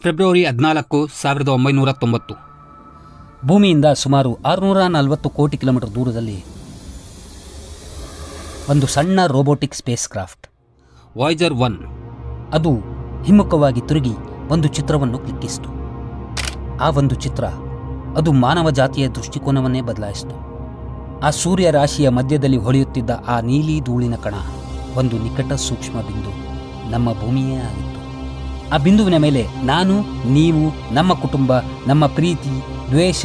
February 14, 1990. ಭೂಮಿಯಿಂದ ಸುಮಾರು 640 ಕೋಟಿ ಕಿಲೋಮೀಟರ್ ದೂರದಲ್ಲಿ ಒಂದು ಸಣ್ಣ ರೋಬೋಟಿಕ್ ಸ್ಪೇಸ್ ಕ್ರಾಫ್ಟ್ ವಾಯ್ಜರ್ 1 ಅದು ಹಿಮ್ಮುಖವಾಗಿ ತಿರುಗಿ ಒಂದು ಚಿತ್ರವನ್ನು ಕ್ಲಿಕ್ಕಿಸಿತು. ಆ ಒಂದು ಚಿತ್ರ ಅದು ಮಾನವ ಜಾತಿಯ ದೃಷ್ಟಿಕೋನವನ್ನೇ ಬದಲಾಯಿಸಿತು. ಆ ಸೂರ್ಯ ರಾಶಿಯ ಮಧ್ಯದಲ್ಲಿ ಹೊಳೆಯುತ್ತಿದ್ದ ಆ ನೀಲಿ ಧೂಳಿನ ಕಣ ಒಂದು ನಿಕಟ ಸೂಕ್ಷ್ಮ ಬಿಂದು, ನಮ್ಮ ಭೂಮಿಯೇ ಆಗಿತ್ತು. ಆ ಬಿಂದುವಿನ ಮೇಲೆ ನಾನು, ನೀವು, ನಮ್ಮ ಕುಟುಂಬ, ನಮ್ಮ ಪ್ರೀತಿ, ದ್ವೇಷ,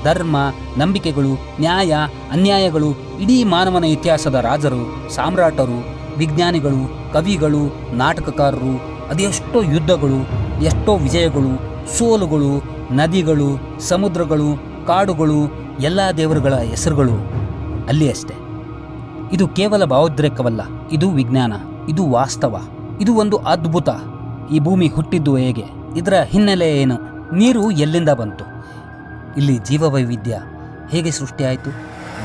ಧರ್ಮ, ನಂಬಿಕೆಗಳು, ನ್ಯಾಯ, ಅನ್ಯಾಯಗಳು, ಇಡೀ ಮಾನವನ ಇತಿಹಾಸದ ರಾಜರು, ಸಾಮ್ರಾಟರು, ವಿಜ್ಞಾನಿಗಳು, ಕವಿಗಳು, ನಾಟಕಕಾರರು, ಅದೆಷ್ಟೋ ಯುದ್ಧಗಳು, ಎಷ್ಟೋ ವಿಜಯಗಳು, ಸೋಲುಗಳು, ನದಿಗಳು, ಸಮುದ್ರಗಳು, ಕಾಡುಗಳು, ಎಲ್ಲ ದೇವರುಗಳ ಹೆಸರುಗಳು ಅಲ್ಲಿ ಅಷ್ಟೆ. ಇದು ಕೇವಲ ಭಾವೋದ್ರೇಕವಲ್ಲ, ಇದು ವಿಜ್ಞಾನ, ಇದು ವಾಸ್ತವ, ಇದು ಒಂದು ಅದ್ಭುತ. ಈ ಭೂಮಿ ಹುಟ್ಟಿದ್ದು ಹೇಗೆ? ಇದರ ಹಿನ್ನೆಲೆ ಏನು? ನೀರು ಎಲ್ಲಿಂದ ಬಂತು? ಇಲ್ಲಿ ಜೀವವೈವಿಧ್ಯ ಹೇಗೆ ಸೃಷ್ಟಿಯಾಯಿತು?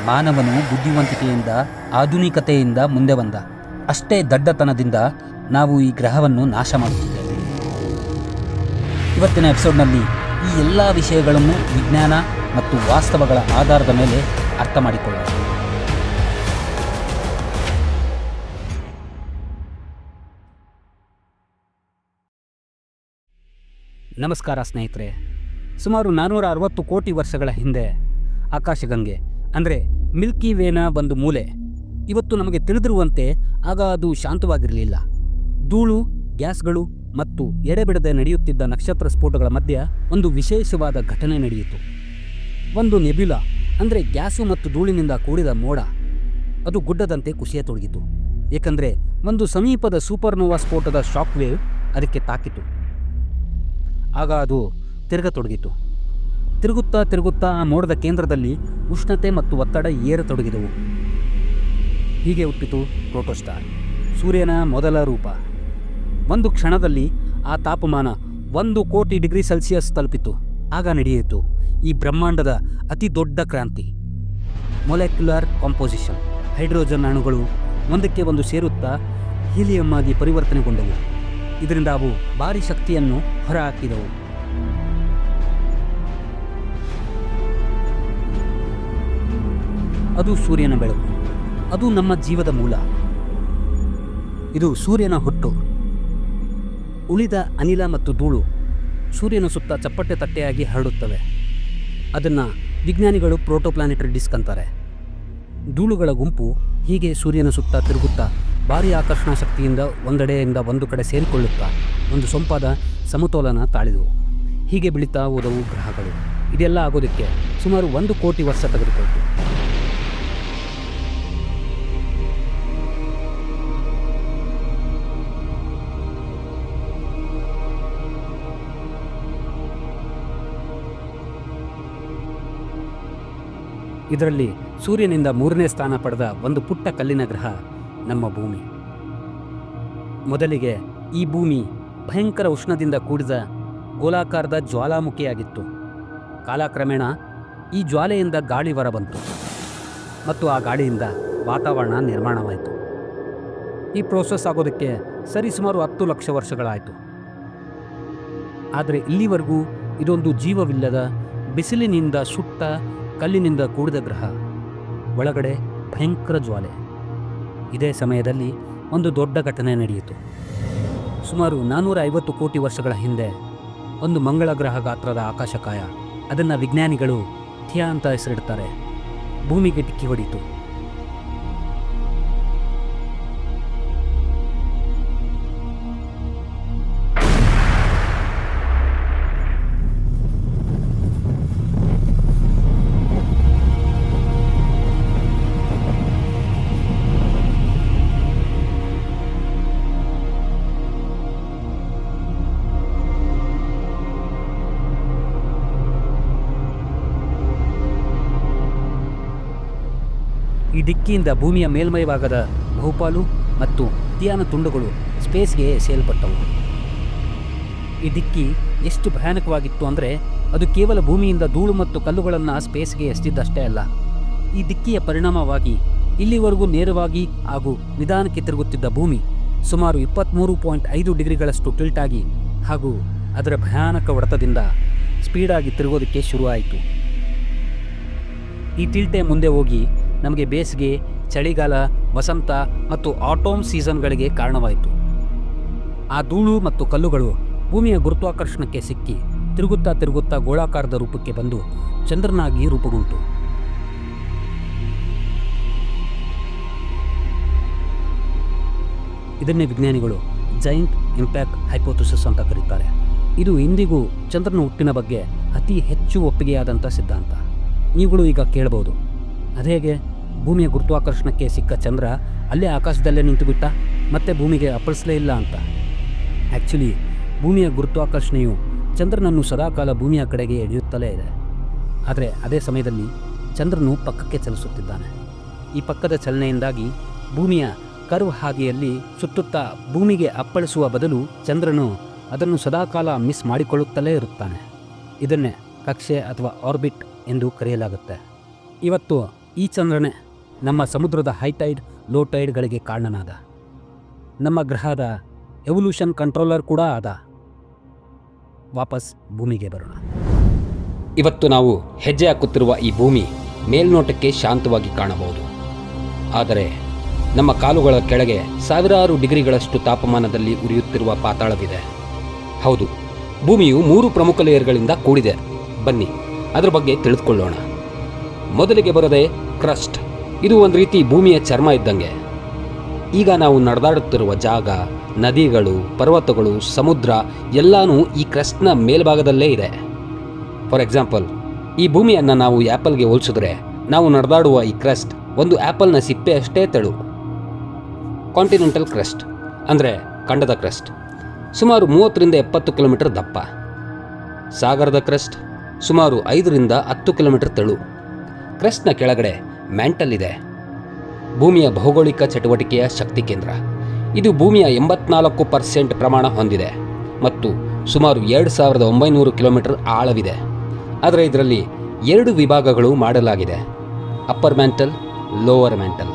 ಮಾನವನು ಬುದ್ಧಿವಂತಿಕೆಯಿಂದ, ಆಧುನಿಕತೆಯಿಂದ ಮುಂದೆ ಬಂದ. ಅಷ್ಟೇ ದಡ್ಡತನದಿಂದ ನಾವು ಈ ಗ್ರಹವನ್ನು ನಾಶ ಮಾಡುತ್ತಿದ್ದೇವೆ. ಇವತ್ತಿನ ಎಪಿಸೋಡ್ನಲ್ಲಿ ಈ ಎಲ್ಲ ವಿಷಯಗಳನ್ನು ವಿಜ್ಞಾನ ಮತ್ತು ವಾಸ್ತವಗಳ ಆಧಾರದ ಮೇಲೆ ಅರ್ಥ ಮಾಡಿಕೊಳ್ಳೋಣ. ನಮಸ್ಕಾರ ಸ್ನೇಹಿತರೆ. ಸುಮಾರು 460 ಕೋಟಿ ವರ್ಷಗಳ ಹಿಂದೆ ಆಕಾಶಗಂಗೆ ಅಂದರೆ ಮಿಲ್ಕಿ ವೇನ ಒಂದು ಮೂಲೆ ಇವತ್ತು ನಮಗೆ ತಿಳಿದಿರುವಂತೆ ಆಗ ಅದು ಶಾಂತವಾಗಿರಲಿಲ್ಲ. ಧೂಳು, ಗ್ಯಾಸ್ಗಳು ಮತ್ತು ಎಡೆಬಿಡದೆ ನಡೆಯುತ್ತಿದ್ದ ನಕ್ಷತ್ರ ಸ್ಫೋಟಗಳ ಮಧ್ಯೆ ಒಂದು ವಿಶೇಷವಾದ ಘಟನೆ ನಡೆಯಿತು. ಒಂದು ನೆಬ್ಯುಲಾ ಅಂದರೆ ಗ್ಯಾಸು ಮತ್ತು ಧೂಳಿನಿಂದ ಕೂಡಿದ ಮೋಡ ಅದು ಗುಡ್ಡದಂತೆ ಕುಸಿಯತೊಡಗಿತು. ಏಕೆಂದರೆ ಒಂದು ಸಮೀಪದ ಸೂಪರ್ನೋವಾ ಸ್ಫೋಟದ ಶಾಕ್ ವೇವ್ ಅದಕ್ಕೆ ತಾಕಿತು. ಆಗ ಅದು ತಿರುಗತೊಡಗಿತು. ತಿರುಗುತ್ತಾ ಆ ಮೋಡದ ಕೇಂದ್ರದಲ್ಲಿ ಉಷ್ಣತೆ ಮತ್ತು ಒತ್ತಡ ಏರತೊಡಗಿದವು. ಹೀಗೆ ಹುಟ್ಟಿತು ಪ್ರೋಟೋಸ್ಟಾರ್, ಸೂರ್ಯನ ಮೊದಲ ರೂಪ. ಒಂದು ಕ್ಷಣದಲ್ಲಿ ಆ ತಾಪಮಾನ 1 ಕೋಟಿ ಡಿಗ್ರಿ ಸೆಲ್ಸಿಯಸ್ ತಲುಪಿತು. ಆಗ ನಡೆಯಿತು ಈ ಬ್ರಹ್ಮಾಂಡದ ಅತಿ ದೊಡ್ಡ ಕ್ರಾಂತಿ, ಮೊಲೆಕ್ಯುಲರ್ ಕಾಂಪೋಸಿಷನ್. ಹೈಡ್ರೋಜನ್ ಅಣುಗಳು ಒಂದಕ್ಕೆ ಒಂದು ಸೇರುತ್ತಾ ಹೀಲಿಯಂ ಆಗಿ ಪರಿವರ್ತನೆಗೊಂಡವು. ಇದರಿಂದ ಅವು ಭಾರಿ ಶಕ್ತಿಯನ್ನು ಹೊರಹಾಕಿದವು. ಅದು ಸೂರ್ಯನ ಬೆಳಕು, ಅದು ನಮ್ಮ ಜೀವದ ಮೂಲ. ಇದು ಸೂರ್ಯನ ಹುಟ್ಟು. ಉಳಿದ ಅನಿಲ ಮತ್ತು ಧೂಳು ಸೂರ್ಯನ ಸುತ್ತ ಚಪ್ಪಟೆ ತಟ್ಟೆಯಾಗಿ ಹರಡುತ್ತವೆ. ಅದನ್ನು ವಿಜ್ಞಾನಿಗಳು ಪ್ರೋಟೋಪ್ಲಾನೆಟರಿ ಡಿಸ್ಕ್ ಅಂತಾರೆ. ಧೂಳುಗಳ ಗುಂಪು ಹೀಗೆ ಸೂರ್ಯನ ಸುತ್ತ ತಿರುಗುತ್ತಾ ಭಾರಿ ಆಕರ್ಷಣಾ ಶಕ್ತಿಯಿಂದ ಒಂದೆಡೆಯಿಂದ ಒಂದು ಕಡೆ ಸೇರಿಕೊಳ್ಳುತ್ತಾ ಒಂದು ಸೊಂಪಾದ ಸಮತೋಲನ ತಾಳಿದವು. ಹೀಗೆ ಬೆಳೀತಾ ಹೋದವು ಗ್ರಹಗಳು. ಇದೆಲ್ಲ ಆಗೋದಕ್ಕೆ ಸುಮಾರು 1 ಕೋಟಿ ವರ್ಷ ತೆಗೆದುಕೊಳ್ತು. ಇದರಲ್ಲಿ ಸೂರ್ಯನಿಂದ 3ನೇ ಸ್ಥಾನ ಪಡೆದ ಒಂದು ಪುಟ್ಟ ಕಲ್ಲಿನ ಗ್ರಹ ನಮ್ಮ ಭೂಮಿ. ಮೊದಲಿಗೆ ಈ ಭೂಮಿ ಭಯಂಕರ ಉಷ್ಣದಿಂದ ಕೂಡಿದ ಗೋಲಾಕಾರದ ಜ್ವಾಲಾಮುಖಿಯಾಗಿತ್ತು. ಕಾಲಕ್ರಮೇಣ ಈ ಜ್ವಾಲೆಯಿಂದ ಗಾಳಿ ಹೊರಬಂತು ಮತ್ತು ಆ ಗಾಳಿಯಿಂದ ವಾತಾವರಣ ನಿರ್ಮಾಣವಾಯಿತು. ಈ ಪ್ರೋಸೆಸ್ ಆಗೋದಕ್ಕೆ ಸರಿಸುಮಾರು 10 ಲಕ್ಷ ವರ್ಷಗಳಾಯಿತು. ಆದರೆ ಇಲ್ಲಿವರೆಗೂ ಇದೊಂದು ಜೀವವಿಲ್ಲದ ಬಿಸಿಲಿನಿಂದ ಸುಟ್ಟ ಕಲ್ಲಿನಿಂದ ಕೂಡಿದ ಗ್ರಹ. ಒಳಗಡೆ ಭಯಂಕರ ಜ್ವಾಲೆ. ಇದೇ ಸಮಯದಲ್ಲಿ ಒಂದು ದೊಡ್ಡ ಘಟನೆ ನಡೆಯಿತು. ಸುಮಾರು 450 ಕೋಟಿ ವರ್ಷಗಳ ಹಿಂದೆ ಒಂದು ಮಂಗಳ ಗ್ರಹ ಗಾತ್ರದ ಆಕಾಶಕಾಯ, ಅದನ್ನು ವಿಜ್ಞಾನಿಗಳು ಥಿಯಾ ಅಂತ ಹೆಸರಿಡ್ತಾರೆ, ಭೂಮಿಗೆ ಡಿಕ್ಕಿ ಹೊಡೀತು. ಈ ಡಿಕ್ಕಿಯಿಂದ ಭೂಮಿಯ ಮೇಲ್ಮೈ ಭಾಗದ ಬಹುಪಾಲು ಮತ್ತು ಥಿಯಾನ ತುಂಡುಗಳು ಸ್ಪೇಸ್ಗೆ ಎಸೆಯಲ್ಪಟ್ಟವು. ಈ ಡಿಕ್ಕಿ ಎಷ್ಟು ಭಯಾನಕವಾಗಿತ್ತು ಅಂದರೆ ಅದು ಕೇವಲ ಭೂಮಿಯಿಂದ ಧೂಳು ಮತ್ತು ಕಲ್ಲುಗಳನ್ನು ಸ್ಪೇಸ್ಗೆ ಎಸೆದಿದ್ದಷ್ಟೇ ಅಲ್ಲ. ಈ ಡಿಕ್ಕಿಯ ಪರಿಣಾಮವಾಗಿ ಇಲ್ಲಿವರೆಗೂ ನೇರವಾಗಿ ಹಾಗೂ ನಿಧಾನಕ್ಕೆ ತಿರುಗುತ್ತಿದ್ದ ಭೂಮಿ ಸುಮಾರು 23.5 ಡಿಗ್ರಿಗಳಷ್ಟು ಟಿಲ್ಟ್ ಆಗಿ ಹಾಗೂ ಅದರ ಭಯಾನಕ ಹೊಡೆತದಿಂದ ಸ್ಪೀಡಾಗಿ ತಿರುಗೋದಕ್ಕೆ ಶುರುವಾಯಿತು. ಈ ತಿಲ್ಟೆ ಮುಂದೆ ಹೋಗಿ ನಮಗೆ ಬೇಸಿಗೆ, ಚಳಿಗಾಲ, ವಸಂತ ಮತ್ತು ಆಟೋಮ್ ಸೀಸನ್ಗಳಿಗೆ ಕಾರಣವಾಯಿತು. ಆ ಧೂಳು ಮತ್ತು ಕಲ್ಲುಗಳು ಭೂಮಿಯ ಗುರುತ್ವಾಕರ್ಷಣಕ್ಕೆ ಸಿಕ್ಕಿ ತಿರುಗುತ್ತಾ ತಿರುಗುತ್ತಾ ಗೋಳಾಕಾರದ ರೂಪಕ್ಕೆ ಬಂದು ಚಂದ್ರನಾಗಿ ರೂಪುಗೊಂಡು. ಇದನ್ನೇ ವಿಜ್ಞಾನಿಗಳು ಜೈಂಟ್ ಇಂಪ್ಯಾಕ್ಟ್ ಹೈಪೋಥಿಸಿಸ್ ಅಂತ ಕರೀತಾರೆ. ಇದು ಇಂದಿಗೂ ಚಂದ್ರನ ಹುಟ್ಟಿನ ಬಗ್ಗೆ ಅತಿ ಹೆಚ್ಚು ಒಪ್ಪಿಗೆಯಾದಂಥ ಸಿದ್ಧಾಂತ. ನೀವುಗಳು ಈಗ ಕೇಳಬಹುದು, ಅದೇಗೆ ಭೂಮಿಯ ಗುರುತ್ವಾಕರ್ಷಣಕ್ಕೆ ಸಿಕ್ಕ ಚಂದ್ರ ಅಲ್ಲೇ ಆಕಾಶದಲ್ಲೇ ನಿಂತುಬಿಟ್ಟ, ಮತ್ತೆ ಭೂಮಿಗೆ ಅಪ್ಪಳಿಸಲೇ ಇಲ್ಲ ಅಂತ? ಆ್ಯಕ್ಚುಲಿ ಭೂಮಿಯ ಗುರುತ್ವಾಕರ್ಷಣೆಯು ಚಂದ್ರನನ್ನು ಸದಾಕಾಲ ಭೂಮಿಯ ಕಡೆಗೆ ಎಳೆಯುತ್ತಲೇ ಇದೆ. ಆದರೆ ಅದೇ ಸಮಯದಲ್ಲಿ ಚಂದ್ರನು ಪಕ್ಕಕ್ಕೆ ಚಲಿಸುತ್ತಿದ್ದಾನೆ. ಈ ಪಕ್ಕದ ಚಲನೆಯಿಂದಾಗಿ ಭೂಮಿಯ ಕರ್ವ್ ಹಾದಿಯಲ್ಲಿ ಸುತ್ತುತ್ತಾ ಭೂಮಿಗೆ ಅಪ್ಪಳಿಸುವ ಬದಲು ಚಂದ್ರನು ಅದನ್ನು ಸದಾಕಾಲ ಮಿಸ್ ಮಾಡಿಕೊಳ್ಳುತ್ತಲೇ ಇರುತ್ತಾನೆ. ಇದನ್ನೇ ಕಕ್ಷೆ ಅಥವಾ ಆರ್ಬಿಟ್ ಎಂದು ಕರೆಯಲಾಗುತ್ತೆ. ಇವತ್ತು ಈ ಚಂದ್ರನೇ ನಮ್ಮ ಸಮುದ್ರದ ಹೈಟೈಡ್ ಲೋ ಟೈಡ್ಗಳಿಗೆ ಕಾರಣನಾದ, ನಮ್ಮ ಗ್ರಹದ ಎವಲ್ಯೂಷನ್ ಕಂಟ್ರೋಲರ್ ಕೂಡ ಆದ. ವಾಪಸ್ ಭೂಮಿಗೆ ಬರೋಣ. ಇವತ್ತು ನಾವು ಹೆಜ್ಜೆ ಹಾಕುತ್ತಿರುವ ಈ ಭೂಮಿ ಮೇಲ್ನೋಟಕ್ಕೆ ಶಾಂತವಾಗಿ ಕಾಣಬಹುದು. ಆದರೆ ನಮ್ಮ ಕಾಲುಗಳ ಕೆಳಗೆ ಸಾವಿರಾರು ಡಿಗ್ರಿಗಳಷ್ಟು ತಾಪಮಾನದಲ್ಲಿ ಉರಿಯುತ್ತಿರುವ ಪಾತಾಳವಿದೆ. ಹೌದು, ಭೂಮಿಯು 3 ಪ್ರಮುಖ ಲೇಯರ್ಗಳಿಂದ ಕೂಡಿದೆ. ಬನ್ನಿ ಅದರ ಬಗ್ಗೆ ತಿಳಿದುಕೊಳ್ಳೋಣ. ಮೊದಲಿಗೆ ಬರೋದೆ ಕ್ರಸ್ಟ್. ಇದು ಒಂದು ರೀತಿ ಭೂಮಿಯ ಚರ್ಮ ಇದ್ದಂಗೆ. ಈಗ ನಾವು ನಡೆದಾಡುತ್ತಿರುವ ಜಾಗ, ನದಿಗಳು, ಪರ್ವತಗಳು, ಸಮುದ್ರ ಎಲ್ಲನೂ ಈ ಕ್ರಸ್ಟ್ನ ಮೇಲ್ಭಾಗದಲ್ಲೇ ಇದೆ. ಫಾರ್ ಎಕ್ಸಾಂಪಲ್, ಈ ಭೂಮಿಯನ್ನು ನಾವು ಆ್ಯಪಲ್ಗೆ ಹೋಲಿಸಿದ್ರೆ ನಾವು ನಡೆದಾಡುವ ಈ ಕ್ರಸ್ಟ್ ಒಂದು ಆ್ಯಪಲ್ನ ಸಿಪ್ಪೆ ಅಷ್ಟೇ ತೆಳು. ಕಾಂಟಿನೆಂಟಲ್ ಕ್ರಸ್ಟ್ ಅಂದರೆ ಖಂಡದ ಕ್ರಸ್ಟ್ ಸುಮಾರು 30ರಿಂದ 70 ಕಿಲೋಮೀಟರ್ ದಪ್ಪ. ಸಾಗರದ ಕ್ರಸ್ಟ್ ಸುಮಾರು 5ರಿಂದ 10 ಕಿಲೋಮೀಟರ್ ತೆಳು. ಕ್ರಸ್ಟ್ನ ಕೆಳಗಡೆ ಮ್ಯಾಂಟಲ್ ಇದೆ, ಭೂಮಿಯ ಭೌಗೋಳಿಕ ಚಟುವಟಿಕೆಯ ಶಕ್ತಿ ಕೇಂದ್ರ. ಇದು ಭೂಮಿಯ 84% ಪ್ರಮಾಣ ಹೊಂದಿದೆ ಮತ್ತು ಸುಮಾರು 2900 ಕಿಲೋಮೀಟರ್ ಆಳವಿದೆ. ಆದರೆ ಇದರಲ್ಲಿ 2 ವಿಭಾಗಗಳು ಮಾಡಲಾಗಿದೆ, ಅಪ್ಪರ್ ಮ್ಯಾಂಟಲ್, ಲೋವರ್ ಮ್ಯಾಂಟಲ್.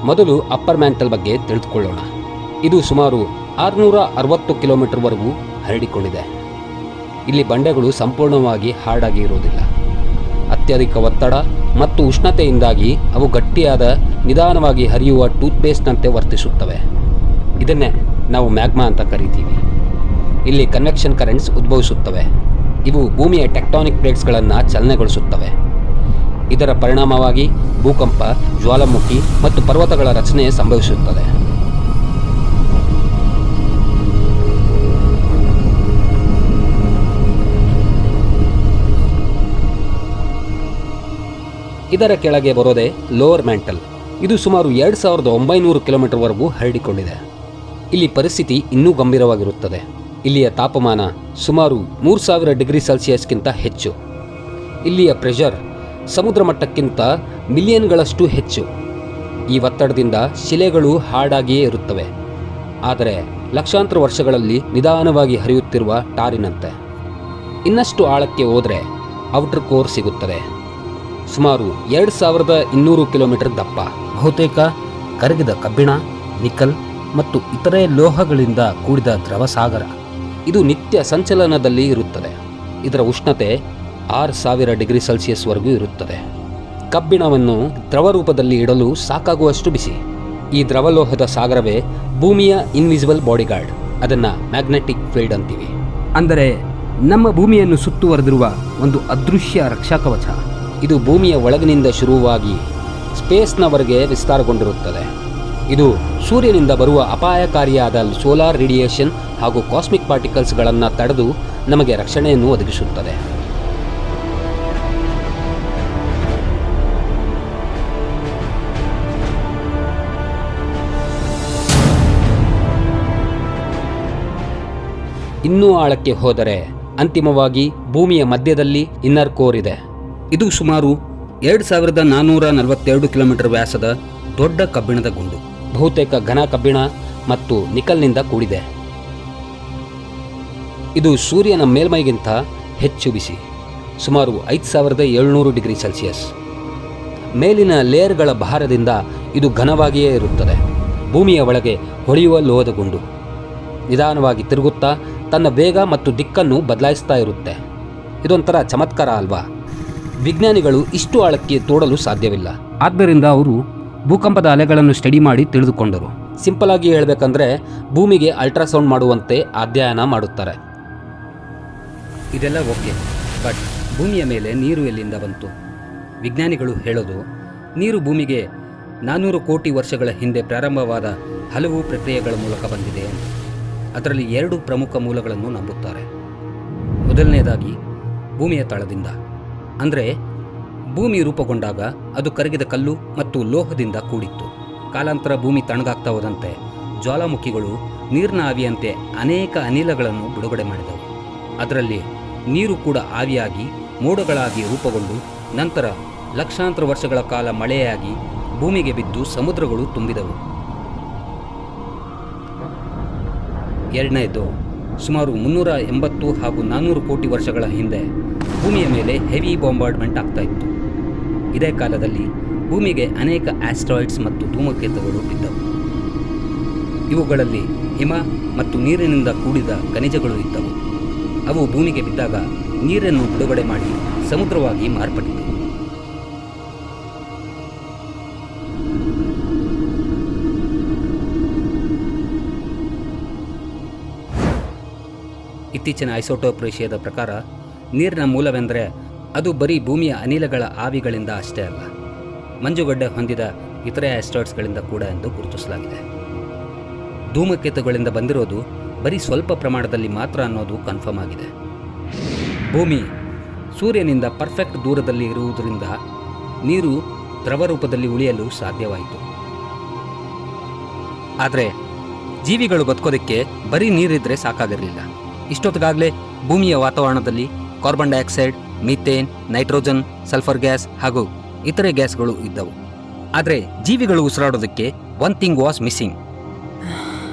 ಮೊದಲು ಅಪ್ಪರ್ ಮ್ಯಾಂಟಲ್ ಬಗ್ಗೆ ತಿಳಿದುಕೊಳ್ಳೋಣ. ಇದು ಸುಮಾರು 660 ಕಿಲೋಮೀಟರ್ವರೆಗೂ ಹರಡಿಕೊಂಡಿದೆ. ಇಲ್ಲಿ ಬಂಡೆಗಳು ಸಂಪೂರ್ಣವಾಗಿ ಹಾರ್ಡಾಗಿ ಇರುವುದಿಲ್ಲ. ಅತ್ಯಧಿಕ ಒತ್ತಡ ಮತ್ತು ಉಷ್ಣತೆಯಿಂದಾಗಿ ಅವು ಗಟ್ಟಿಯಾದ, ನಿಧಾನವಾಗಿ ಹರಿಯುವ ಟೂತ್ಪೇಸ್ಟ್ನಂತೆ ವರ್ತಿಸುತ್ತವೆ. ಇದನ್ನೇ ನಾವು ಮ್ಯಾಗ್ಮಾ ಅಂತ ಕರಿತೀವಿ. ಇಲ್ಲಿ ಕನ್ವೆಕ್ಷನ್ ಕರೆಂಟ್ಸ್ ಉದ್ಭವಿಸುತ್ತವೆ. ಇವು ಭೂಮಿಯ ಟೆಕ್ಟಾನಿಕ್ ಪ್ಲೇಟ್ಸ್ಗಳನ್ನು ಚಲನೆಗೊಳಿಸುತ್ತವೆ. ಇದರ ಪರಿಣಾಮವಾಗಿ ಭೂಕಂಪ, ಜ್ವಾಲಾಮುಖಿ ಮತ್ತು ಪರ್ವತಗಳ ರಚನೆ ಸಂಭವಿಸುತ್ತದೆ. ಇದರ ಕೆಳಗೆ ಬರೋದೇ ಲೋವರ್ ಮ್ಯಾಂಟಲ್. ಇದು ಸುಮಾರು 2900 ಕಿಲೋಮೀಟರ್ವರೆಗೂ ಹರಡಿಕೊಂಡಿದೆ. ಇಲ್ಲಿ ಪರಿಸ್ಥಿತಿ ಇನ್ನೂ ಗಂಭೀರವಾಗಿರುತ್ತದೆ. ಇಲ್ಲಿಯ ತಾಪಮಾನ ಸುಮಾರು 3000 ಡಿಗ್ರಿ ಸೆಲ್ಸಿಯಸ್ಗಿಂತ ಹೆಚ್ಚು. ಇಲ್ಲಿಯ ಪ್ರೆಷರ್ ಸಮುದ್ರ ಮಟ್ಟಕ್ಕಿಂತ ಮಿಲಿಯನ್ಗಳಷ್ಟು ಹೆಚ್ಚು. ಈ ಒತ್ತಡದಿಂದ ಶಿಲೆಗಳು ಹಾರ್ಡಾಗಿಯೇ ಇರುತ್ತವೆ, ಆದರೆ ಲಕ್ಷಾಂತರ ವರ್ಷಗಳಲ್ಲಿ ನಿಧಾನವಾಗಿ ಹರಿಯುತ್ತಿರುವ ಟಾರಿನಂತೆ. ಇನ್ನಷ್ಟು ಆಳಕ್ಕೆ ಹೋದರೆ ಔಟರ್ ಕೋರ್ ಸಿಗುತ್ತದೆ, ಸುಮಾರು 2200 ಕಿಲೋಮೀಟರ್ ದಪ್ಪ. ಬಹುತೇಕ ಕರಗಿದ ಕಬ್ಬಿಣ, ನಿಕಲ್ ಮತ್ತು ಇತರೆ ಲೋಹಗಳಿಂದ ಕೂಡಿದ ದ್ರವ ಸಾಗರ. ಇದು ನಿತ್ಯ ಸಂಚಲನದಲ್ಲಿ ಇರುತ್ತದೆ. ಇದರ ಉಷ್ಣತೆ 6000 ಡಿಗ್ರಿ ಸೆಲ್ಸಿಯಸ್ವರೆಗೂ ಇರುತ್ತದೆ. ಕಬ್ಬಿಣವನ್ನು ದ್ರವ ರೂಪದಲ್ಲಿ ಇಡಲು ಸಾಕಾಗುವಷ್ಟು ಬಿಸಿ. ಈ ದ್ರವಲೋಹದ ಸಾಗರವೇ ಭೂಮಿಯ ಇನ್ವಿಸಿಬಲ್ ಬಾಡಿಗಾರ್ಡ್. ಅದನ್ನು ಮ್ಯಾಗ್ನೆಟಿಕ್ ಫೀಲ್ಡ್ ಅಂತೀವಿ. ಅಂದರೆ ನಮ್ಮ ಭೂಮಿಯನ್ನು ಸುತ್ತುವರೆದಿರುವ ಒಂದು ಅದೃಶ್ಯ ರಕ್ಷಾ ಕವಚ. ಇದು ಭೂಮಿಯ ಒಳಗಿನಿಂದ ಶುರುವಾಗಿ ಸ್ಪೇಸ್ನವರೆಗೆ ವಿಸ್ತಾರಗೊಂಡಿರುತ್ತದೆ. ಇದು ಸೂರ್ಯನಿಂದ ಬರುವ ಅಪಾಯಕಾರಿಯಾದ ಸೋಲಾರ್ ರೇಡಿಯೇಷನ್ ಹಾಗೂ ಕಾಸ್ಮಿಕ್ ಪಾರ್ಟಿಕಲ್ಸ್ಗಳನ್ನು ತಡೆದು ನಮಗೆ ರಕ್ಷಣೆಯನ್ನು ಒದಗಿಸುತ್ತದೆ. ಇನ್ನೂ ಆಳಕ್ಕೆ ಹೋದರೆ ಅಂತಿಮವಾಗಿ ಭೂಮಿಯ ಮಧ್ಯದಲ್ಲಿ ಇನ್ನರ್ ಕೋರ್ ಇದೆ. ಇದು ಸುಮಾರು 2442 ಕಿಲೋಮೀಟರ್ ವ್ಯಾಸದ ದೊಡ್ಡ ಕಬ್ಬಿಣದ ಗುಂಡು. ಬಹುತೇಕ ಘನ ಕಬ್ಬಿಣ ಮತ್ತು ನಿಕಲ್ನಿಂದ ಕೂಡಿದೆ. ಇದು ಸೂರ್ಯನ ಮೇಲ್ಮೈಗಿಂತ ಹೆಚ್ಚು ಬಿಸಿ, ಸುಮಾರು 5700 ಡಿಗ್ರಿ ಸೆಲ್ಸಿಯಸ್. ಮೇಲಿನ ಲೇಯರ್ಗಳ ಭಾರದಿಂದ ಇದು ಘನವಾಗಿಯೇ ಇರುತ್ತದೆ. ಭೂಮಿಯ ಒಳಗೆ ಹೊಳೆಯುವ ಲೋಹದ ಗುಂಡು. ನಿಧಾನವಾಗಿ ತಿರುಗುತ್ತಾ ತನ್ನ ವೇಗ ಮತ್ತು ದಿಕ್ಕನ್ನು ಬದಲಾಯಿಸ್ತಾ ಇರುತ್ತೆ. ಇದೊಂಥರ ಚಮತ್ಕಾರ ಅಲ್ವಾ? ವಿಜ್ಞಾನಿಗಳು ಇಷ್ಟು ಆಳಕ್ಕೆ ತೋಡಲು ಸಾಧ್ಯವಿಲ್ಲ. ಆದ್ದರಿಂದ ಅವರು ಭೂಕಂಪದ ಅಲೆಗಳನ್ನು ಸ್ಟಡಿ ಮಾಡಿ ತಿಳಿದುಕೊಂಡರು. ಸಿಂಪಲ್ ಆಗಿ ಹೇಳಬೇಕಂದ್ರೆ ಭೂಮಿಗೆ ಅಲ್ಟ್ರಾಸೌಂಡ್ ಮಾಡುವಂತೆ ಅಧ್ಯಯನ ಮಾಡುತ್ತಾರೆ. ಇದೆಲ್ಲ ಓಕೆ, ಬಟ್ ಭೂಮಿಯ ಮೇಲೆ ನೀರು ಎಲ್ಲಿಂದ ಬಂತು? ವಿಜ್ಞಾನಿಗಳು ಹೇಳೋದು ನೀರು ಭೂಮಿಗೆ 400 ಕೋಟಿ ವರ್ಷಗಳ ಹಿಂದೆ ಪ್ರಾರಂಭವಾದ ಹಲವು ಪ್ರಕ್ರಿಯೆಗಳ ಮೂಲಕ ಬಂದಿದೆ. ಅದರಲ್ಲಿ 2 ಪ್ರಮುಖ ಮೂಲಗಳನ್ನು ನಂಬುತ್ತಾರೆ. ಮೊದಲನೇದಾಗಿ ಭೂಮಿಯ ತಳದಿಂದ, ಅಂದರೆ ಭೂಮಿ ರೂಪುಗೊಂಡಾಗ ಅದು ಕರಗಿದ ಕಲ್ಲು ಮತ್ತು ಲೋಹದಿಂದ ಕೂಡಿತ್ತು. ಕಾಲಾಂತರ ಭೂಮಿ ತಣ್ಣಗಾಗ್ತಾ ಹೋದಂತೆ ಜ್ವಾಲಾಮುಖಿಗಳು ನೀರಿನ ಆವಿಯಂತೆ ಅನೇಕ ಅನಿಲಗಳನ್ನು ಬಿಡುಗಡೆ ಮಾಡಿದವು. ಅದರಲ್ಲಿ ನೀರು ಕೂಡ ಆವಿಯಾಗಿ ಮೋಡಗಳಾಗಿ ರೂಪುಗೊಂಡು ನಂತರ ಲಕ್ಷಾಂತರ ವರ್ಷಗಳ ಕಾಲ ಮಳೆಯಾಗಿ ಭೂಮಿಗೆ ಬಿದ್ದು ಸಮುದ್ರಗಳು ತುಂಬಿದವು. ಎರಡನೇದು, ಸುಮಾರು 380 ಹಾಗೂ 400 ಕೋಟಿ ವರ್ಷಗಳ ಹಿಂದೆ ಭೂಮಿಯ ಮೇಲೆ ಹೆವಿ ಬಾಂಬಾರ್ಡ್ಮೆಂಟ್ ಆಗ್ತಾ ಇತ್ತು. ಇದೇ ಕಾಲದಲ್ಲಿ ಭೂಮಿಗೆ ಅನೇಕ ಆಸ್ಟ್ರಾಯ್ಡ್ಸ್ ಮತ್ತು ಧೂಮಕೇತುಗಳು ಬಿದ್ದವು. ಇವುಗಳಲ್ಲಿ ಹಿಮ ಮತ್ತು ನೀರಿನಿಂದ ಕೂಡಿದ ಖನಿಜಗಳು ಇದ್ದವು. ಅವು ಭೂಮಿಗೆ ಬಿದ್ದಾಗ ನೀರನ್ನು ಬಿಡುಗಡೆ ಮಾಡಿ ಸಮುದ್ರವಾಗಿ ಮಾರ್ಪಟ್ಟಿತು. ಇತ್ತೀಚಿನ ಐಸೋಟೋಪ್ ರೇಷಿಯೋದ ಪ್ರಕಾರ ನೀರಿನ ಮೂಲವೆಂದರೆ ಅದು ಬರೀ ಭೂಮಿಯ ಅನಿಲಗಳ ಆವಿಗಳಿಂದ ಅಷ್ಟೇ ಅಲ್ಲ, ಮಂಜುಗಡ್ಡೆ ಹೊಂದಿದ ಇತರೆ ಆಸ್ಟ್ರಾಯ್ಡ್ಸ್ಗಳಿಂದ ಕೂಡ ಎಂದು ಗುರುತಿಸಲಾಗಿದೆ. ಧೂಮಕೇತುಗಳಿಂದ ಬಂದಿರೋದು ಬರೀ ಸ್ವಲ್ಪ ಪ್ರಮಾಣದಲ್ಲಿ ಮಾತ್ರ ಅನ್ನೋದು ಕನ್ಫರ್ಮ್ ಆಗಿದೆ. ಭೂಮಿ ಸೂರ್ಯನಿಂದ ಪರ್ಫೆಕ್ಟ್ ದೂರದಲ್ಲಿ ಇರುವುದರಿಂದ ನೀರು ದ್ರವ ರೂಪದಲ್ಲಿ ಉಳಿಯಲು ಸಾಧ್ಯವಾಯಿತು. ಆದರೆ ಜೀವಿಗಳು ಬದುಕೋದಕ್ಕೆ ಬರೀ ನೀರಿದ್ರೆ ಸಾಕಾಗಿರಲಿಲ್ಲ. ಇಷ್ಟೊತ್ತಿಗಾಗಲೇ ಭೂಮಿಯ ವಾತಾವರಣದಲ್ಲಿ carbon dioxide, methane, nitrogen, sulphur gas ಹಾಗೂ ಇತರೆ ಗ್ಯಾಸ್ಗಳು ಇದ್ದವು. ಆದರೆ ಜೀವಿಗಳು ಉಸಿರಾಡೋದಕ್ಕೆ one thing was missing,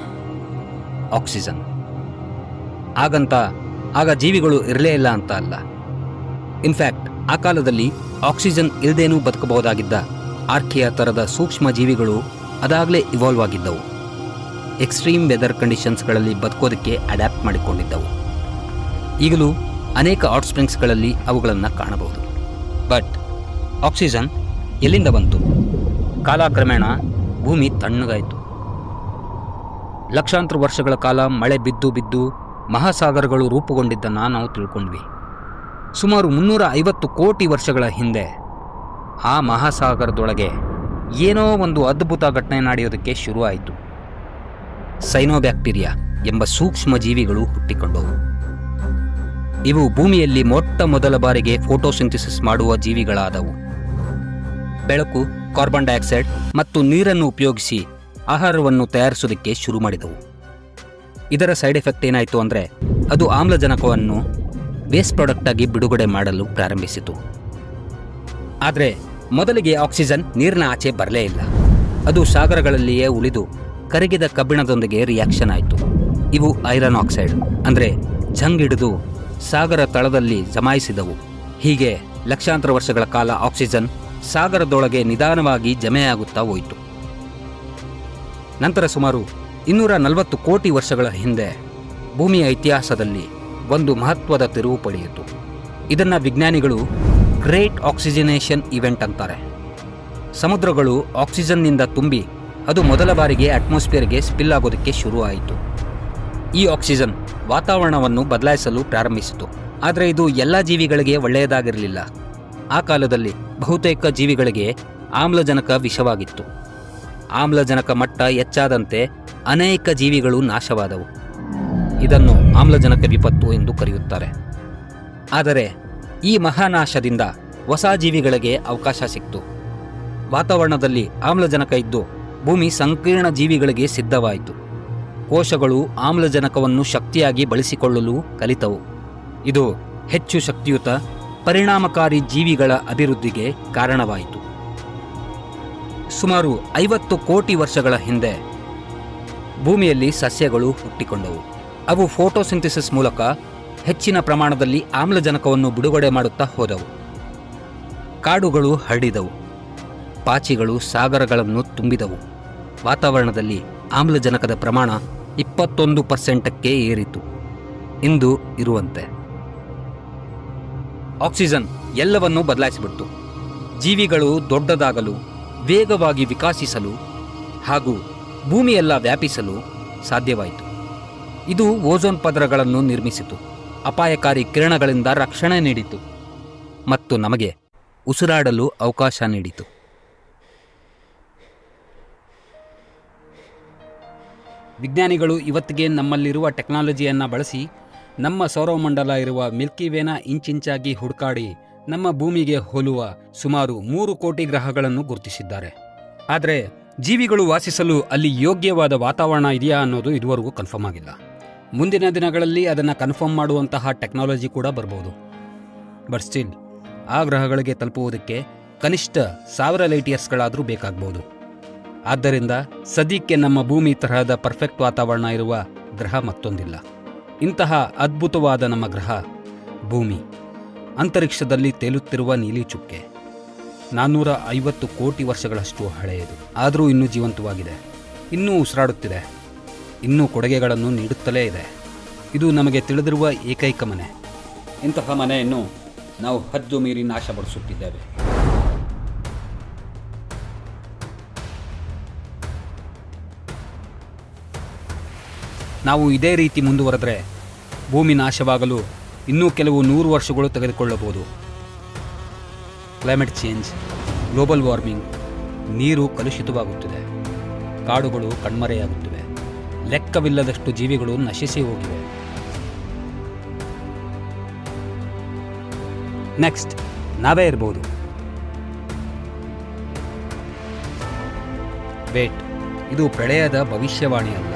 oxygen. ಆಗ ಜೀವಿಗಳು ಇರಲೇ ಇಲ್ಲ ಅಂತ ಅಲ್ಲ. ಇನ್ಫ್ಯಾಕ್ಟ್ ಆ ಕಾಲದಲ್ಲಿ ಆಕ್ಸಿಜನ್ ಇಲ್ಲದೇನೂ ಬದುಕಬಹುದಾಗಿದ್ದ ಆರ್ಕಿಯಾ ಥರದ ಸೂಕ್ಷ್ಮ ಜೀವಿಗಳು ಅದಾಗಲೇ ಇವಾಲ್ವ್ ಆಗಿದ್ದವು. ಎಕ್ಸ್ಟ್ರೀಮ್ ವೆದರ್ ಕಂಡೀಷನ್ಸ್ಗಳಲ್ಲಿ ಬದುಕೋದಕ್ಕೆ ಅಡ್ಯಾಪ್ಟ್ ಮಾಡಿಕೊಂಡಿದ್ದವು. ಈಗಲೂ ಅನೇಕ ಹಾಟ್ ಸ್ಪ್ರಿಂಗ್ಸ್ಗಳಲ್ಲಿ ಅವುಗಳನ್ನು ಕಾಣಬಹುದು. ಬಟ್ ಆಕ್ಸಿಜನ್ ಎಲ್ಲಿಂದ ಬಂತು? ಕಾಲಕ್ರಮೇಣ ಭೂಮಿ ತಣ್ಣಗಾಯಿತು. ಲಕ್ಷಾಂತರ ವರ್ಷಗಳ ಕಾಲ ಮಳೆ ಬಿದ್ದು ಮಹಾಸಾಗರಗಳು ರೂಪುಗೊಂಡಿದ್ದನ್ನು ನಾವು ತಿಳ್ಕೊಂಡ್ವಿ. ಸುಮಾರು 350 ಕೋಟಿ ವರ್ಷಗಳ ಹಿಂದೆ ಆ ಮಹಾಸಾಗರದೊಳಗೆ ಏನೋ ಒಂದು ಅದ್ಭುತ ಘಟನೆ ನಡೆಯೋದಕ್ಕೆ ಶುರುವಾಯಿತು. ಸೈನೋಬ್ಯಾಕ್ಟೀರಿಯಾ ಎಂಬ ಸೂಕ್ಷ್ಮ ಜೀವಿಗಳು ಹುಟ್ಟಿಕೊಂಡವು. ಇವು ಭೂಮಿಯಲ್ಲಿ ಮೊಟ್ಟ ಮೊದಲ ಬಾರಿಗೆ ಫೋಟೋಸಿಂಥಸಿಸ್ ಮಾಡುವ ಜೀವಿಗಳಾದವು. ಬೆಳಕು, ಕಾರ್ಬನ್ ಡೈಆಕ್ಸೈಡ್ ಮತ್ತು ನೀರನ್ನು ಉಪಯೋಗಿಸಿ ಆಹಾರವನ್ನು ತಯಾರಿಸೋದಕ್ಕೆ ಶುರು ಮಾಡಿದವು. ಇದರ ಸೈಡ್ ಎಫೆಕ್ಟ್ ಏನಾಯಿತು ಅಂದರೆ ಅದು ಆಮ್ಲಜನಕವನ್ನು ವೇಸ್ಟ್ ಪ್ರಾಡಕ್ಟ್ ಆಗಿ ಬಿಡುಗಡೆ ಮಾಡಲು ಪ್ರಾರಂಭಿಸಿತು. ಆದರೆ ಮೊದಲಿಗೆ ಆಕ್ಸಿಜನ್ ನೀರಿನ ಆಚೆ ಬರಲೇ ಇಲ್ಲ. ಅದು ಸಾಗರಗಳಲ್ಲಿಯೇ ಉಳಿದು ಕರಗಿದ ಕಬ್ಬಿಣದೊಂದಿಗೆ ರಿಯಾಕ್ಷನ್ ಆಯಿತು. ಇವು ಐರನ್ ಆಕ್ಸೈಡ್ ಅಂದರೆ ಜಂಗಿಡಿದು ಸಾಗರ ತಳದಲ್ಲಿ ಜಮಾಯಿಸಿದವು. ಹೀಗೆ ಲಕ್ಷಾಂತರ ವರ್ಷಗಳ ಕಾಲ ಆಕ್ಸಿಜನ್ ಸಾಗರದೊಳಗೆ ನಿಧಾನವಾಗಿ ಜಮೆಯಾಗುತ್ತಾ ಹೋಯಿತು. ನಂತರ ಸುಮಾರು 240 ಕೋಟಿ ವರ್ಷಗಳ ಹಿಂದೆ ಭೂಮಿಯ ಇತಿಹಾಸದಲ್ಲಿ ಒಂದು ಮಹತ್ವದ ತಿರುವು ಪಡೆಯಿತು. ಇದನ್ನು ವಿಜ್ಞಾನಿಗಳು ಗ್ರೇಟ್ ಆಕ್ಸಿಜನೇಷನ್ ಇವೆಂಟ್ ಅಂತಾರೆ. ಸಮುದ್ರಗಳು ಆಕ್ಸಿಜನ್ನಿಂದ ತುಂಬಿ ಅದು ಮೊದಲ ಬಾರಿಗೆ ಅಟ್ಮಾಸ್ಫಿಯರ್ಗೆ ಸ್ಪಿಲ್ ಆಗೋದಕ್ಕೆ ಶುರುವಾಯಿತು. ಈ ಆಕ್ಸಿಜನ್ ವಾತಾವರಣವನ್ನು ಬದಲಾಯಿಸಲು ಪ್ರಾರಂಭಿಸಿತು. ಆದರೆ ಇದು ಎಲ್ಲ ಜೀವಿಗಳಿಗೆ ಒಳ್ಳೆಯದಾಗಿರಲಿಲ್ಲ. ಆ ಕಾಲದಲ್ಲಿ ಬಹುತೇಕ ಜೀವಿಗಳಿಗೆ ಆಮ್ಲಜನಕ ವಿಷವಾಗಿತ್ತು. ಆಮ್ಲಜನಕ ಮಟ್ಟ ಹೆಚ್ಚಾದಂತೆ ಅನೇಕ ಜೀವಿಗಳು ನಾಶವಾದವು. ಇದನ್ನು ಆಮ್ಲಜನಕ ವಿಪತ್ತು ಎಂದು ಕರೆಯುತ್ತಾರೆ. ಆದರೆ ಈ ಮಹಾನಾಶದಿಂದ ಹೊಸ ಜೀವಿಗಳಿಗೆ ಅವಕಾಶ ಸಿಕ್ತು. ವಾತಾವರಣದಲ್ಲಿ ಆಮ್ಲಜನಕ ಇದ್ದು ಭೂಮಿ ಸಂಕೀರ್ಣ ಜೀವಿಗಳಿಗೆ ಸಿದ್ಧವಾಯಿತು. ಕೋಶಗಳು ಆಮ್ಲಜನಕವನ್ನು ಶಕ್ತಿಯಾಗಿ ಬಳಸಿಕೊಳ್ಳಲು ಕಲಿತವು. ಇದು ಹೆಚ್ಚು ಶಕ್ತಿಯುತ ಪರಿಣಾಮಕಾರಿ ಜೀವಿಗಳ ಅಭಿವೃದ್ಧಿಗೆ ಕಾರಣವಾಯಿತು. ಸುಮಾರು 50 ಕೋಟಿ ವರ್ಷಗಳ ಹಿಂದೆ ಭೂಮಿಯಲ್ಲಿ ಸಸ್ಯಗಳು ಹುಟ್ಟಿಕೊಂಡವು. ಅವು ಫೋಟೋಸಿಂಥಸಿಸ್ ಮೂಲಕ ಹೆಚ್ಚಿನ ಪ್ರಮಾಣದಲ್ಲಿ ಆಮ್ಲಜನಕವನ್ನು ಬಿಡುಗಡೆ ಮಾಡುತ್ತಾ ಹೋದವು. ಕಾಡುಗಳು ಹರಡಿದವು. ಪಾಚಿಗಳು ಸಾಗರಗಳನ್ನು ತುಂಬಿದವು. ವಾತಾವರಣದಲ್ಲಿ ಆಮ್ಲಜನಕದ ಪ್ರಮಾಣ 21%ಕ್ಕೆ ಏರಿತು. ಇಂದು ಇರುವಂತೆ. ಆಕ್ಸಿಜನ್ ಎಲ್ಲವನ್ನೂ ಬದಲಾಯಿಸಿಬಿಡ್ತು. ಜೀವಿಗಳು ದೊಡ್ಡದಾಗಲು, ವೇಗವಾಗಿ ವಿಕಸಿಸಲು ಹಾಗೂ ಭೂಮಿಯೆಲ್ಲ ವ್ಯಾಪಿಸಲು ಸಾಧ್ಯವಾಯಿತು. ಇದು ಓಝೋನ್ ಪದರಗಳನ್ನು ನಿರ್ಮಿಸಿತು, ಅಪಾಯಕಾರಿ ಕಿರಣಗಳಿಂದ ರಕ್ಷಣೆ ನೀಡಿತು ಮತ್ತು ನಮಗೆ ಉಸಿರಾಡಲು ಅವಕಾಶ ನೀಡಿತು. ವಿಜ್ಞಾನಿಗಳು ಇವತ್ತಿಗೆ ನಮ್ಮಲ್ಲಿರುವ ಟೆಕ್ನಾಲಜಿಯನ್ನು ಬಳಸಿ ನಮ್ಮ ಸೌರಮಂಡಲ ಇರುವ ಮಿಲ್ಕಿವೇನ ಇಂಚಿಂಚಾಗಿ ಹುಡುಕಾಡಿ ನಮ್ಮ ಭೂಮಿಗೆ ಹೋಲುವ ಸುಮಾರು 3 ಕೋಟಿ ಗ್ರಹಗಳನ್ನು ಗುರುತಿಸಿದ್ದಾರೆ. ಆದರೆ ಜೀವಿಗಳು ವಾಸಿಸಲು ಅಲ್ಲಿ ಯೋಗ್ಯವಾದ ವಾತಾವರಣ ಇದೆಯಾ ಅನ್ನೋದು ಇದುವರೆಗೂ ಕನ್ಫರ್ಮ್ ಆಗಿಲ್ಲ. ಮುಂದಿನ ದಿನಗಳಲ್ಲಿ ಅದನ್ನು ಕನ್ಫರ್ಮ್ ಮಾಡುವಂತಹ ಟೆಕ್ನಾಲಜಿ ಕೂಡ ಬರ್ಬೋದು. ಬಟ್ ಸ್ಟಿಲ್ ಆ ಗ್ರಹಗಳಿಗೆ ತಲುಪುವುದಕ್ಕೆ ಕನಿಷ್ಠ 1000 ಲೈಟ್ ಇಯರ್ಸ್ಗಳಾದರೂ ಬೇಕಾಗ್ಬೋದು. ಆದ್ದರಿಂದ ಸದ್ಯಕ್ಕೆ ನಮ್ಮ ಭೂಮಿ ತರಹದ ಪರ್ಫೆಕ್ಟ್ ವಾತಾವರಣ ಇರುವ ಗ್ರಹ ಮತ್ತೊಂದಿಲ್ಲ. ಇಂತಹ ಅದ್ಭುತವಾದ ನಮ್ಮ ಗ್ರಹ ಭೂಮಿ ಅಂತರಿಕ್ಷದಲ್ಲಿ ತೇಲುತ್ತಿರುವ ನೀಲಿ ಚುಕ್ಕೆ 450 ಕೋಟಿ ವರ್ಷಗಳಷ್ಟು ಹಳೆಯದು. ಆದರೂ ಇನ್ನೂ ಜೀವಂತವಾಗಿದೆ, ಇನ್ನೂ ಉಸಿರಾಡುತ್ತಿದೆ, ಇನ್ನೂ ಕೊಡುಗೆಗಳನ್ನು ನೀಡುತ್ತಲೇ ಇದೆ. ಇದು ನಮಗೆ ತಿಳಿದಿರುವ ಏಕೈಕ ಮನೆ. ಇಂತಹ ಮನೆಯನ್ನು ನಾವು ಹದ್ದು ಮೀರಿ ನಾಶಪಡಿಸುತ್ತಿದ್ದೇವೆ. ನಾವು ಇದೇ ರೀತಿ ಮುಂದುವರೆದರೆ ಭೂಮಿ ನಾಶವಾಗಲು ಇನ್ನೂ ಕೆಲವು 100 ವರ್ಷಗಳು ತೆಗೆದುಕೊಳ್ಳಬಹುದು. ಕ್ಲೈಮೇಟ್ ಚೇಂಜ್, ಗ್ಲೋಬಲ್ ವಾರ್ಮಿಂಗ್, ನೀರು ಕಲುಷಿತವಾಗುತ್ತಿದೆ, ಕಾಡುಗಳು ಕಣ್ಮರೆಯಾಗುತ್ತಿವೆ, ಲೆಕ್ಕವಿಲ್ಲದಷ್ಟು ಜೀವಿಗಳು ನಶಿಸಿ ಹೋಗಿವೆ. ನೆಕ್ಸ್ಟ್ ನಾವೇ ಇರಬಹುದು. ವೇಟ್, ಇದು ಪ್ರಳಯದ ಭವಿಷ್ಯವಾಣಿ ಅಲ್ಲ,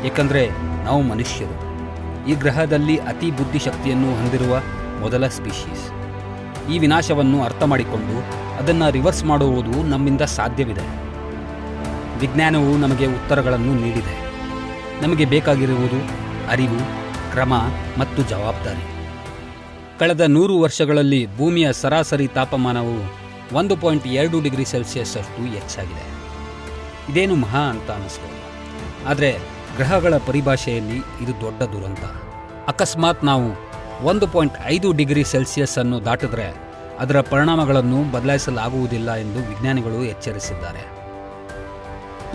ಏಕೆಂದರೆ ನಾವು ಮನುಷ್ಯರು ಈ ಗ್ರಹದಲ್ಲಿ ಅತಿ ಬುದ್ಧಿಶಕ್ತಿಯನ್ನು ಹೊಂದಿರುವ ಮೊದಲ ಸ್ಪೀಶೀಸ್. ಈ ವಿನಾಶವನ್ನು ಅರ್ಥ ಮಾಡಿಕೊಂಡು ಅದನ್ನು ರಿವರ್ಸ್ ಮಾಡುವುದು ನಮ್ಮಿಂದ ಸಾಧ್ಯವಿದೆ. ವಿಜ್ಞಾನವು ನಮಗೆ ಉತ್ತರಗಳನ್ನು ನೀಡಿದೆ. ನಮಗೆ ಬೇಕಾಗಿರುವುದು ಅರಿವು, ಕ್ರಮ ಮತ್ತು ಜವಾಬ್ದಾರಿ. ಕಳೆದ 100 ವರ್ಷಗಳಲ್ಲಿ ಭೂಮಿಯ ಸರಾಸರಿ ತಾಪಮಾನವು 1.2 ಡಿಗ್ರಿ ಸೆಲ್ಸಿಯಸ್ ಅಷ್ಟು ಹೆಚ್ಚಾಗಿದೆ. ಇದೇನು ಮಹಾ ಅಂತ ಅನ್ನಿಸ್ಬೋದು, ಆದರೆ ಗ್ರಹಗಳ ಪರಿಭಾಷೆಯಲ್ಲಿ ಇದು ದೊಡ್ಡ ದುರಂತ. ಅಕಸ್ಮಾತ್ ನಾವು 1.5 ಡಿಗ್ರಿ ಸೆಲ್ಸಿಯಸ್ ಅನ್ನು ದಾಟಿದ್ರೆ ಅದರ ಪರಿಣಾಮಗಳನ್ನು ಬದಲಾಯಿಸಲಾಗುವುದಿಲ್ಲ ಎಂದು ವಿಜ್ಞಾನಿಗಳು ಎಚ್ಚರಿಸಿದ್ದಾರೆ.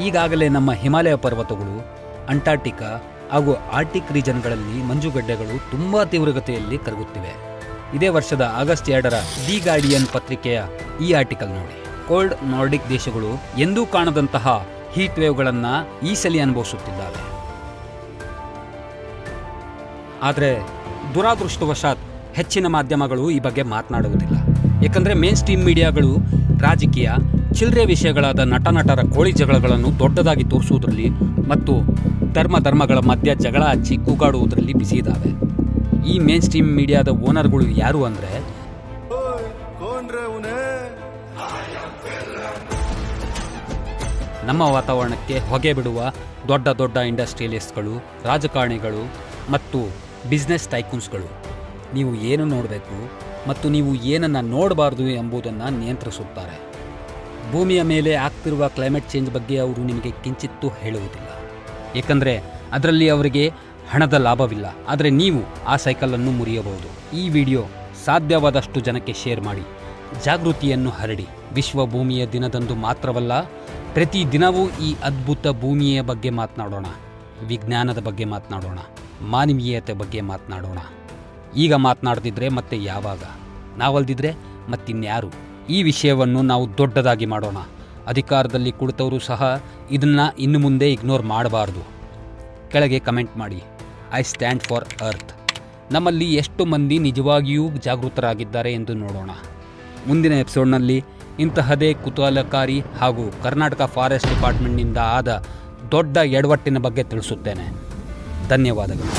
ಈಗಾಗಲೇ ನಮ್ಮ ಹಿಮಾಲಯ ಪರ್ವತಗಳು, ಅಂಟಾರ್ಟಿಕಾ ಹಾಗೂ ಆರ್ಟಿಕ್ ರೀಜನ್ಗಳಲ್ಲಿ ಮಂಜುಗಡ್ಡೆಗಳು ತುಂಬ ತೀವ್ರಗತಿಯಲ್ಲಿ ಕರಗುತ್ತಿವೆ. ಇದೇ ವರ್ಷದ ಆಗಸ್ಟ್ 2ರ ದಿ ಗಾರ್ಡಿಯನ್ ಪತ್ರಿಕೆಯ ಈ ಆರ್ಟಿಕಲ್ ನೋಡಿ. ಕೋಲ್ಡ್ ನಾರ್ಡಿಕ್ ದೇಶಗಳು ಎಂದೂ ಕಾಣದಂತಹ ಹೀಟ್ ವೇವ್ಗಳನ್ನು ಈ ಸಲ ಅನುಭವಿಸುತ್ತಿದ್ದಾವೆ. ಆದರೆ ದುರಾದೃಷ್ಟವಶಾತ್ ಹೆಚ್ಚಿನ ಮಾಧ್ಯಮಗಳು ಈ ಬಗ್ಗೆ ಮಾತನಾಡುವುದಿಲ್ಲ. ಏಕೆಂದರೆ ಮೇನ್ ಸ್ಟ್ರೀಮ್ ಮೀಡಿಯಾಗಳು ರಾಜಕೀಯ, ಚಿಲ್ಲರೆ ವಿಷಯಗಳಾದ ನಟನಟರ ಕೋಳಿ ಜಗಳಗಳನ್ನು ದೊಡ್ಡದಾಗಿ ತೋರಿಸುವುದರಲ್ಲಿ ಮತ್ತು ಧರ್ಮಗಳ ಮಧ್ಯ ಜಗಳ ಹಚ್ಚಿ ಕೂಗಾಡುವುದರಲ್ಲಿ ಬಿಸಿ ಇದ್ದಾವೆ. ಈ ಮೇನ್ ಸ್ಟ್ರೀಮ್ ಮೀಡಿಯಾದ ಓನರ್ಗಳು ಯಾರು ಅಂದರೆ ನಮ್ಮ ವಾತಾವರಣಕ್ಕೆ ಹೊಗೆ ಬಿಡುವ ದೊಡ್ಡ ಇಂಡಸ್ಟ್ರಿಯಲಿಸ್ಟ್ಗಳು, ರಾಜಕಾರಣಿಗಳು ಮತ್ತು ಬಿಸ್ನೆಸ್ ಟೈಕೂನ್ಸ್ಗಳು. ನೀವು ಏನು ನೋಡಬೇಕು ಮತ್ತು ನೀವು ಏನನ್ನು ನೋಡಬಾರ್ದು ಎಂಬುದನ್ನು ನಿಯಂತ್ರಿಸುತ್ತಾರೆ. ಭೂಮಿಯ ಮೇಲೆ ಆಗ್ತಿರುವ ಕ್ಲೈಮೇಟ್ ಚೇಂಜ್ ಬಗ್ಗೆ ಅವರು ನಿಮಗೆ ಕಿಂಚಿತ್ತೂ ಹೇಳುವುದಿಲ್ಲ, ಏಕೆಂದರೆ ಅದರಲ್ಲಿ ಅವರಿಗೆ ಹಣದ ಲಾಭವಿಲ್ಲ. ಆದರೆ ನೀವು ಆ ಸೈಕಲನ್ನು ಮುರಿಯಬಹುದು. ಈ ವಿಡಿಯೋ ಸಾಧ್ಯವಾದಷ್ಟು ಜನಕ್ಕೆ ಶೇರ್ ಮಾಡಿ, ಜಾಗೃತಿಯನ್ನು ಹರಡಿ. ವಿಶ್ವ ಭೂಮಿಯ ದಿನದಂದು ಮಾತ್ರವಲ್ಲ, ಪ್ರತಿ ದಿನವೂ ಈ ಅದ್ಭುತ ಭೂಮಿಯ ಬಗ್ಗೆ ಮಾತನಾಡೋಣ, ವಿಜ್ಞಾನದ ಬಗ್ಗೆ ಮಾತನಾಡೋಣ, ಮಾನವೀಯತೆ ಬಗ್ಗೆ ಮಾತನಾಡೋಣ. ಈಗ ಮಾತನಾಡದಿದ್ರೆ ಮತ್ತೆ ಯಾವಾಗ? ನಾವಲ್ದಿದ್ರೆ ಮತ್ತಿನ್ಯಾರು? ಈ ವಿಷಯವನ್ನು ನಾವು ದೊಡ್ಡದಾಗಿ ಮಾಡೋಣ. ಅಧಿಕಾರದಲ್ಲಿ ಕುಳಿತವರು ಸಹ ಇದನ್ನು ಇನ್ನು ಮುಂದೆ ಇಗ್ನೋರ್ ಮಾಡಬಾರ್ದು. ಕೆಳಗೆ ಕಮೆಂಟ್ ಮಾಡಿ, ಐ ಸ್ಟ್ಯಾಂಡ್ ಫಾರ್ ಅರ್ತ್. ನಮ್ಮಲ್ಲಿ ಎಷ್ಟು ಮಂದಿ ನಿಜವಾಗಿಯೂ ಜಾಗೃತರಾಗಿದ್ದಾರೆ ಎಂದು ನೋಡೋಣ. ಮುಂದಿನ ಎಪಿಸೋಡ್ನಲ್ಲಿ ಇಂತಹದೇ ಕುತೂಹಲಕಾರಿ ಹಾಗೂ ಕರ್ನಾಟಕ ಫಾರೆಸ್ಟ್ ಡಿಪಾರ್ಟ್ಮೆಂಟ್ನಿಂದ ಆದ ದೊಡ್ಡ ಎಡವಟ್ಟಿನ ಬಗ್ಗೆ ತಿಳಿಸುತ್ತೇನೆ. ಧನ್ಯವಾದಗಳು.